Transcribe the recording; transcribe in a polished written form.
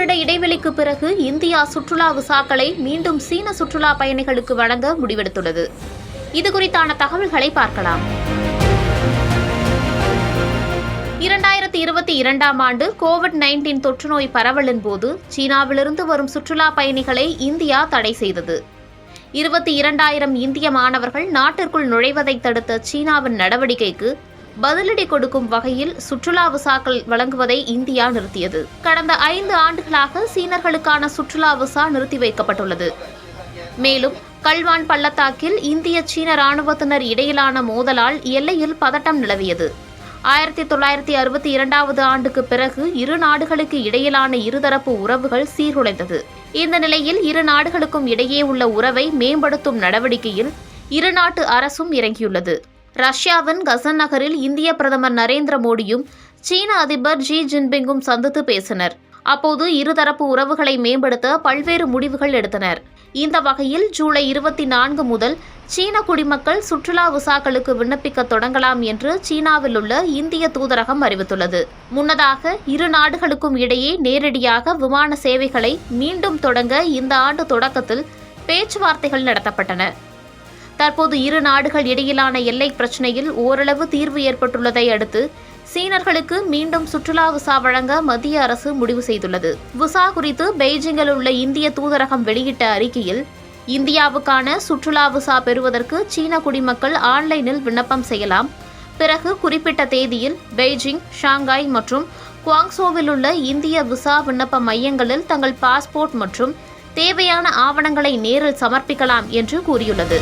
வருட இடைவெளிக்கு பிறகு இந்தியா சுற்றுலா விசாக்களை மீண்டும் சீன சுற்றுலா பயணிகளுக்கு வழங்க முடிவெடுத்துள்ளது. இதுகுறித்தான தகவல்களை பார்க்கலாம். 2022ஆம் ஆண்டு கோவிட்-19 தொற்றுநோய் பரவலின் போது சீனாவிலிருந்து வரும் சுற்றுலா பயணிகளை இந்தியா தடை செய்தது. 22,000 இந்திய மாணவர்கள் நாட்டிற்குள் நுழைவதை தடுத்த சீனாவின் நடவடிக்கைக்கு பதிலடி கொடுக்கும் வகையில் சுற்றுலா விசாக்கள் வழங்குவதை இந்தியா நிறுத்தியது. கடந்த 5 ஆண்டுகளாக சீனர்களுக்கான சுற்றுலா விசா நிறுத்தி வைக்கப்பட்டுள்ளது. மேலும் கல்வான் பள்ளத்தாக்கில் இந்திய சீன ராணுவத்தினர் இடையிலான மோதலால் எல்லையில் பதட்டம் நிலவியது. 1962ஆவது ஆண்டுக்கு பிறகு இரு நாடுகளுக்கு இடையிலான இருதரப்பு உறவுகள் சீர்குலைந்தது. இந்த நிலையில் இரு நாடுகளுக்கும் இடையே உள்ள உறவை மேம்படுத்தும் நடவடிக்கையில் இரு நாட்டு அரசும் இறங்கியுள்ளது. ரஷ்யாவின் கசன் நகரில் இந்திய பிரதமர் நரேந்திர மோடியும் சீன அதிபர் ஜி ஜின்பிங்கும் சந்தித்து பேசினர். அப்போது இருதரப்பு உறவுகளை மேம்படுத்த பல்வேறு முடிவுகள் எடுத்தனர். இந்த வகையில் ஜூலை 24 முதல் சீன குடிமக்கள் சுற்றுலா விசாக்களுக்கு விண்ணப்பிக்க தொடங்கலாம் என்று சீனாவில் உள்ள இந்திய தூதரகம் அறிவித்துள்ளது. முன்னதாக இரு நாடுகளுக்கும் இடையே நேரடியாக விமான சேவைகளை மீண்டும் தொடங்க இந்த ஆண்டு தொடக்கத்தில் பேச்சுவார்த்தைகள் நடத்தப்பட்டன. தற்போது இரு நாடுகள் இடையிலான எல்லை பிரச்சினையில் ஓரளவு தீர்வு ஏற்பட்டுள்ளதை அடுத்து சீனர்களுக்கு மீண்டும் சுற்றுலா விசா வழங்க மத்திய அரசு முடிவு செய்துள்ளது. விசா குறித்து பெய்ஜிங்கில் உள்ள இந்திய தூதரகம் வெளியிட்ட அறிக்கையில், இந்தியாவுக்கான சுற்றுலா விசா பெறுவதற்கு சீன குடிமக்கள் ஆன்லைனில் விண்ணப்பம் செய்யலாம். பிறகு குறிப்பிட்ட தேதியில் பெய்ஜிங், ஷாங்காய் மற்றும் குவாங்சோவில் உள்ள இந்திய விசா விண்ணப்ப மையங்களில் தங்கள் பாஸ்போர்ட் மற்றும் தேவையான ஆவணங்களை நேரில் சமர்ப்பிக்கலாம் என்று கூறியுள்ளது.